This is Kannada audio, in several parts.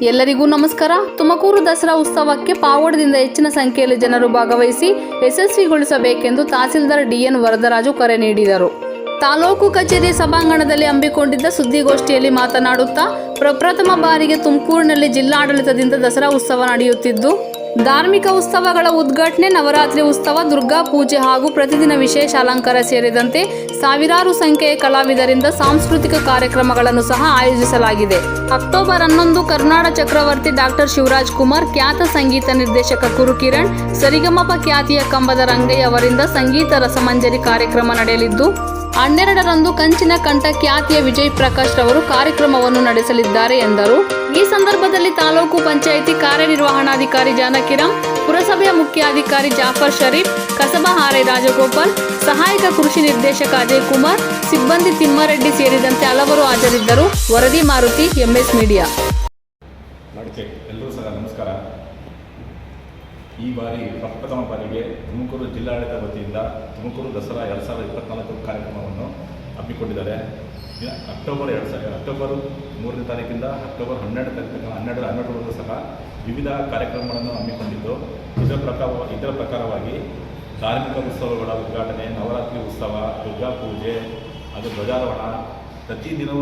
ಎಲ್ಲರಿಗೂ ನಮಸ್ಕಾರ. ತುಮಕೂರು ದಸರಾ ಉತ್ಸವಕ್ಕೆ ಪಾವಗಡದಿಂದ ಹೆಚ್ಚಿನ ಸಂಖ್ಯೆಯಲ್ಲಿ ಜನರು ಭಾಗವಹಿಸಿ ಯಶಸ್ವಿಗೊಳಿಸಬೇಕೆಂದು ತಹಸೀಲ್ದಾರ್ ಡಿಎನ್ ವರದರಾಜು ಕರೆ ನೀಡಿದರು. ತಾಲೂಕು ಕಚೇರಿ ಸಭಾಂಗಣದಲ್ಲಿ ಹಮ್ಮಿಕೊಂಡಿದ್ದ ಸುದ್ದಿಗೋಷ್ಠಿಯಲ್ಲಿ ಮಾತನಾಡುತ್ತಾ, ಪ್ರಪ್ರಥಮ ಬಾರಿಗೆ ತುಮಕೂರಿನಲ್ಲಿ ಜಿಲ್ಲಾಡಳಿತದಿಂದ ದಸರಾ ಉತ್ಸವ ನಡೆಯುತ್ತಿದ್ದು, ಧಾರ್ಮಿಕ ಉತ್ಸವಗಳ ಉದ್ಘಾಟನೆ, ನವರಾತ್ರಿ ಉತ್ಸವ, ದುರ್ಗಾ ಪೂಜೆ ಹಾಗೂ ಪ್ರತಿದಿನ ವಿಶೇಷ ಅಲಂಕಾರ ಸೇರಿದಂತೆ ಸಾವಿರಾರು ಸಂಖ್ಯೆಯ ಕಲಾವಿದರಿಂದ ಸಾಂಸ್ಕೃತಿಕ ಕಾರ್ಯಕ್ರಮಗಳನ್ನು ಸಹ ಆಯೋಜಿಸಲಾಗಿದೆ. ಅಕ್ಟೋಬರ್ 11 ಕರ್ನಾಡ ಚಕ್ರವರ್ತಿ ಡಾಕ್ಟರ್ ಶಿವರಾಜ್ ಕುಮಾರ್, ಖ್ಯಾತ ಸಂಗೀತ ನಿರ್ದೇಶಕ ಕುರುಕಿರಣ್, ಸರಿಗಮಪ ಖ್ಯಾತಿಯ ಕಂಬದ ರಂಗಯ್ಯ ಅವರಿಂದ ಸಂಗೀತ ರಸಮಂಜರಿ ಕಾರ್ಯಕ್ರಮ ನಡೆಯಲಿದ್ದು, 12ರಂದು ಕಂಚಿನ ಕಂಠ ಖ್ಯಾತಿಯ ವಿಜಯ್ ಪ್ರಕಾಶ್ ರವರು ಕಾರ್ಯಕ್ರಮವನ್ನು ನಡೆಸಲಿದ್ದಾರೆ ಎಂದರು. ಈ ಸಂದರ್ಭದಲ್ಲಿ ತಾಲೂಕು ಪಂಚಾಯಿತಿ ಕಾರ್ಯನಿರ್ವಹಣಾಧಿಕಾರಿ ಜಾನಕಿರಾಂ, ಪುರಸಭೆಯ ಮುಖ್ಯಾಧಿಕಾರಿ ಜಾಫರ್ ಶರೀಫ್, ಕಸಬಾ ಆರ್ಐ ರಾಜಗೋಪಾಲ್, ಸಹಾಯಕ ಕೃಷಿ ನಿರ್ದೇಶಕ ಅಜಯ್ ಕುಮಾರ್, ಸಿಬ್ಬಂದಿ ತಿಮ್ಮಾರೆಡ್ಡಿ ಸೇರಿದಂತೆ ಹಲವರು ಹಾಜರಿದ್ದರು. ವರದಿ ಮಾರುತಿ, ಎಂಎಸ್ ಮೀಡಿಯಾ. ಎಲ್ಲರೂ ಸಹ ನಮಸ್ಕಾರ. ಈ ಬಾರಿ ಪ್ರಪ್ರಥಮ ಬಾರಿಗೆ ತುಮಕೂರು ಜಿಲ್ಲಾಡಳಿತ ವತಿಯಿಂದ ತುಮಕೂರು ದಸರಾ 2024 ಕಾರ್ಯಕ್ರಮವನ್ನು ಹಮ್ಮಿಕೊಂಡಿದ್ದಾರೆ. ಅಕ್ಟೋಬರ್ 3ನೇ ತಾರೀಕಿಂದ ಅಕ್ಟೋಬರ್ 12ವರೆಗೂ ಸಹ ವಿವಿಧ ಕಾರ್ಯಕ್ರಮಗಳನ್ನು ಹಮ್ಮಿಕೊಂಡಿದ್ದು, ಇದರ ಪ್ರಕಾರವಾಗಿ ಧಾರ್ಮಿಕ ಉತ್ಸವಗಳ ಉದ್ಘಾಟನೆ, ನವರಾತ್ರಿ ಉತ್ಸವ, ದುರ್ಗಾ ಪೂಜೆ, ಅದು ಧ್ವಜಾರೋಹಣ, ಪ್ರತಿದಿನವೂ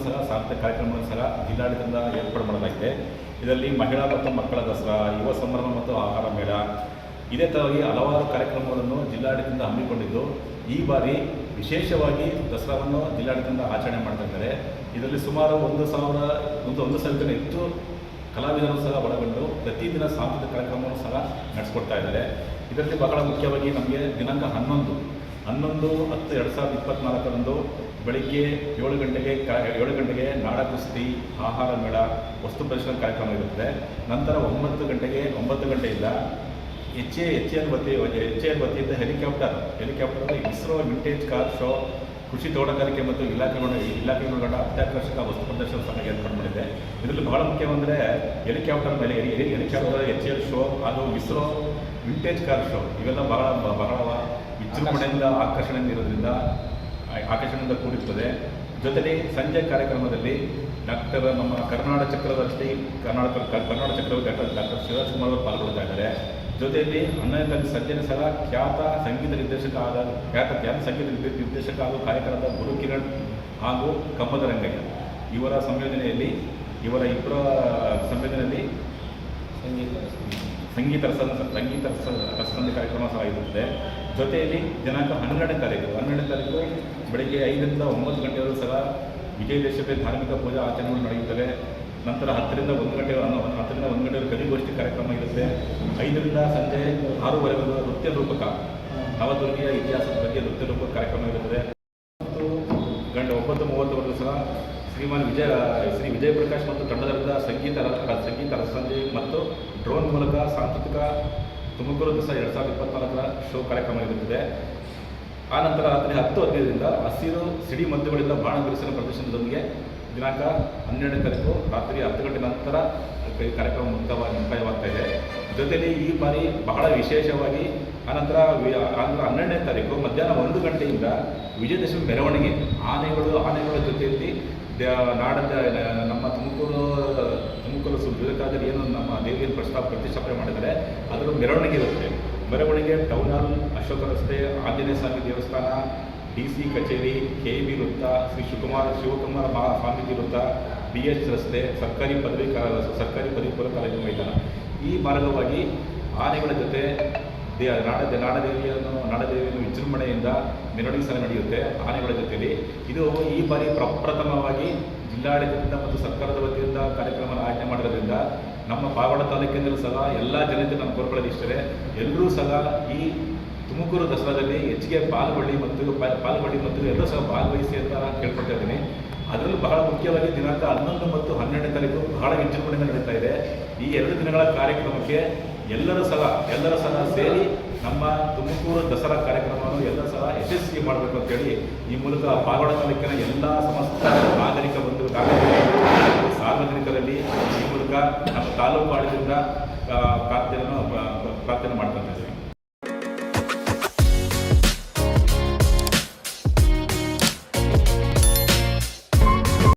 ಸಹ ಸಾಂಸ್ಕೃತಿಕ ಕಾರ್ಯಕ್ರಮಗಳನ್ನು ಸಹ ಜಿಲ್ಲಾಡಳಿತದಿಂದ ಏರ್ಪಾಡು ಮಾಡಲಾಗಿದೆ. ಇದರಲ್ಲಿ ಮಹಿಳಾ ಮತ್ತು ಮಕ್ಕಳ ದಸರಾ, ಯುವ ಸಂಭ್ರಮ ಮತ್ತು ಆಹಾರ ಮೇಳ, ಇದೇ ಥರವಾಗಿ ಹಲವಾರು ಕಾರ್ಯಕ್ರಮಗಳನ್ನು ಜಿಲ್ಲಾಡಳಿತದಿಂದ ಹಮ್ಮಿಕೊಂಡಿದ್ದು, ಈ ಬಾರಿ ವಿಶೇಷವಾಗಿ ದಸರಾವನ್ನು ಜಿಲ್ಲಾಡಳಿತದಿಂದ ಆಚರಣೆ ಮಾಡ್ತಾ ಇದ್ದಾರೆ. ಇದರಲ್ಲಿ ಸುಮಾರು 1,000ಕ್ಕಿಂತ ಹೆಚ್ಚು ಕಲಾವಿದರು ಸಹ ಒಳಗೊಂಡು ಪ್ರತಿದಿನ ಸಾಂಸ್ಕೃತಿಕ ಕಾರ್ಯಕ್ರಮವನ್ನು ಸಹ ನಡೆಸ್ಕೊಡ್ತಾ ಇದ್ದಾರೆ. ಇದರಲ್ಲಿ ಬಹಳ ಮುಖ್ಯವಾಗಿ ನಮಗೆ ದಿನಾಂಕ 11/10/2024 ಬೆಳಿಗ್ಗೆ 7 ಗಂಟೆಗೆ ನಾಡ ಕುಸ್ತಿ, ಆಹಾರ ಮೇಳ, ವಸ್ತು ಪ್ರದರ್ಶನ ಕಾರ್ಯಕ್ರಮ ಇರುತ್ತದೆ. ನಂತರ 9 ಗಂಟೆಯಿಂದ HAL ವತಿಯಿಂದ helicopter ISRO vintage car show, ಕೃಷಿ ತೋಟಗಾರಿಕೆ ಮತ್ತು ಇಲಾಖೆಗಳೊಳಗೊಂಡ ಅತ್ಯಾಕರ್ಷಕ ವಸ್ತು ಪ್ರದರ್ಶನ ಸಹ ಏರ್ಪಾಡು ಮಾಡಿದೆ. ಇದರಲ್ಲಿ ಬಹಳ ಮುಖ್ಯವೆಂದರೆ ಹೆಲಿಕಾಪ್ಟರ್ ಮೇಲೆ HAL ಶೋ ಹಾಗೂ ಇಸ್ರೋ ವಿಂಟೇಜ್ ಕಾರ್ ಶೋ, ಇವೆಲ್ಲ ಬಹಳ ವಿಜೃಂಭಣೆಯಿಂದ ಆಕರ್ಷಣೆಯಿಂದ ಕೂಡಿರುತ್ತದೆ. ಜೊತೆಗೆ ಸಂಜೆ ಕಾರ್ಯಕ್ರಮದಲ್ಲಿ ನಮ್ಮ ಕರ್ನಾಡ ಚಕ್ರವರ್ತಿ ಡಾಕ್ಟರ್ ಶಿವರಾಜ್ ಕುಮಾರ್ ಅವರು ಪಾಲ್ಗೊಳ್ತಾ ಇದ್ದಾರೆ. ಜೊತೆಯಲ್ಲಿ 11ನೇ ತಾರೀಕು ಸಂಜೆ ಸಹ ಖ್ಯಾತ ಸಂಗೀತ ನಿರ್ದೇಶಕ ಹಾಗೂ ಗಾಯಕರಾದ ಕುರುಕಿರಣ್ ಹಾಗೂ ಕಂಬದ ರಂಗಯ್ಯ ಇವರ ಇಬ್ಬರ ಸಂಯೋಜನೆಯಲ್ಲಿ ಸಂಗೀತ ರಸಸಂಧಿ ಕಾರ್ಯಕ್ರಮ ಸಹ ಇರುತ್ತದೆ. ಜೊತೆಯಲ್ಲಿ ದಿನಾಂಕ 12ನೇ ತಾರೀಕು ಬೆಳಗ್ಗೆ 5ರಿಂದ 9 ಗಂಟೆವರೆಗೂ ಸಹ ವಿಜಯದಶಮಿ ಧಾರ್ಮಿಕ ಪೂಜಾ ಆಚರಣೆಗಳು ನಡೆಯುತ್ತವೆ. ನಂತರ 10ರಿಂದ 1 ಗಂಟೆವರೆಗೂ ಕವಿಗೋಷ್ಠಿ ಕಾರ್ಯಕ್ರಮ ಇರುತ್ತೆ. 5ರಿಂದ ಸಂಜೆ 6ವರೆಗೂ ನೃತ್ಯ ರೂಪಕ ನವದುರ್ಗಿಯ ಇತಿಹಾಸದ ಬಗ್ಗೆ ನೃತ್ಯ ರೂಪಕ ಕಾರ್ಯಕ್ರಮ ಇರುತ್ತದೆ. ಮತ್ತು 9:30ವರೆಗೂ ಸಹ ಶ್ರೀ ವಿಜಯ್ ಪ್ರಕಾಶ್ ಮತ್ತು ತಂಡದಿಂದ ಸಂಗೀತ ರಸಸಂಜೆ ಮತ್ತು ಡ್ರೋನ್ ಮೂಲಕ ಸಾಂಸ್ಕೃತಿಕ ತುಮಕೂರು ದಸರಾ 2024 ಶೋ ಕಾರ್ಯಕ್ರಮ ಇರುತ್ತದೆ. ಆನಂತರ ರಾತ್ರಿ 10:15ರಿಂದ ಹಸಿರು ಸಿಡಿ ಮದ್ದುಗಳಿಂದ ಬಾಣ ಬಿರುಸಿನ ಪ್ರದರ್ಶನದೊಂದಿಗೆ ದಿನಾಂಕ 12ನೇ ತಾರೀಕು ರಾತ್ರಿ 10 ಗಂಟೆ ನಂತರ ಕಾರ್ಯಕ್ರಮ ಮುಕ್ತಾಯವಾಗ್ತಾ ಇದೆ. ಜೊತೆಯಲ್ಲಿ ಈ ಬಾರಿ ಬಹಳ ವಿಶೇಷವಾಗಿ ಆನಂತರ 12ನೇ ತಾರೀಕು ಮಧ್ಯಾಹ್ನ 1 ಗಂಟೆಯಿಂದ ವಿಜಯದಶಮಿ ಮೆರವಣಿಗೆ ಆನೆಗಳ ಜೊತೆಯಲ್ಲಿ ನಮ್ಮ ತುಮಕೂರು ವಿವೇಕಾದಲ್ಲಿ ಏನು ನಮ್ಮ ದೇವಿಯನ್ನು ಪ್ರತಿಷ್ಠಾಪನೆ ಮಾಡಿದರೆ ಅದರ ಮೆರವಣಿಗೆ ಇರುತ್ತೆ. ಮೆರವಣಿಗೆ ಟೌನ್ ಹಾಲ್, ಅಶೋಕ ರಸ್ತೆ, ಆಂಜನೇಯ ಸ್ವಾಮಿ ದೇವಸ್ಥಾನ, DC ಕಚೇರಿ, KB ವೃತ್ತ, ಶ್ರೀ ಶಿವಕುಮಾರ ಸ್ವಾಮೀಜಿ ವೃತ್ತ, BH ರಸ್ತೆ, ಸರ್ಕಾರಿ ಪದವಿ ಪೂರ್ವ ಕಾಲೇಜು ಮೈದಾನ, ಈ ಮಾರ್ಗವಾಗಿ ಆನೆಗಳ ಜೊತೆ ನಾಡದೇವಿಯನ್ನು ವಿಜೃಂಭಣೆಯಿಂದ ಮೆರವಣಿಗೆ ಸಹ ನಡೆಯುತ್ತೆ ಆನೆಗಳ ಜೊತೆಯಲ್ಲಿ. ಇದು ಈ ಬಾರಿ ಪ್ರಪ್ರಥಮವಾಗಿ ಜಿಲ್ಲಾಡಳಿತದಿಂದ ಮತ್ತು ಸರ್ಕಾರದ ವತಿಯಿಂದ ಕಾರ್ಯಕ್ರಮ ಆಯೋಜನೆ ಮಾಡಿರೋದ್ರಿಂದ ನಮ್ಮ ಪಾವಗಡ ತಾಲೂಕಿನಲ್ಲೂ ಸಹ ಎಲ್ಲ ಜನತೆ ನಾನು ಕೋರ್ಕೊಳ್ಳೋದು ಇಷ್ಟೇ, ಎಲ್ಲರೂ ಸಹ ಈ ತುಮಕೂರು ದಸರಾದಲ್ಲಿ ಹೆಚ್ಚಿಗೆ ಪಾಲ್ಗೊಳ್ಳಿ ಮತ್ತು ಎಲ್ಲರೂ ಸಹ ಭಾಗವಹಿಸಿ ಅಂತ ಕೇಳ್ಕೊಳ್ತಾ ಇದ್ದೀನಿ. ಅದರಲ್ಲೂ ಬಹಳ ಮುಖ್ಯವಾಗಿ ದಿನಾಂಕ 11 ಮತ್ತು 12ನೇ ತಾರೀಕು ಬಹಳ ವಿಜೃಂಭಣೆಯಿಂದ ನಡೀತಾ ಇದೆ. ಈ 2 ದಿನಗಳ ಕಾರ್ಯಕ್ರಮಕ್ಕೆ ಎಲ್ಲರೂ ಸಹ ಸೇರಿ ನಮ್ಮ ತುಮಕೂರು ದಸರಾ ಕಾರ್ಯಕ್ರಮವನ್ನು ಎಲ್ಲರೂ ಸಹ ಯಶಸ್ವಿ ಮಾಡಬೇಕು ಅಂತೇಳಿ ಈ ಮೂಲಕ ಪಾವಗಡ ತಾಲೂಕಿನ ಎಲ್ಲ ಸಮಸ್ತ ನಾಗರಿಕ ಸಾರ್ವಜನಿಕರಲ್ಲಿ ಈ ಮೂಲಕ ನಮ್ಮ ತಾಲೂಕು ಆಡಳಿತದಿಂದ ಪ್ರಾರ್ಥನೆ ಮಾಡ್ತಾ ಇದ್ದೀವಿ.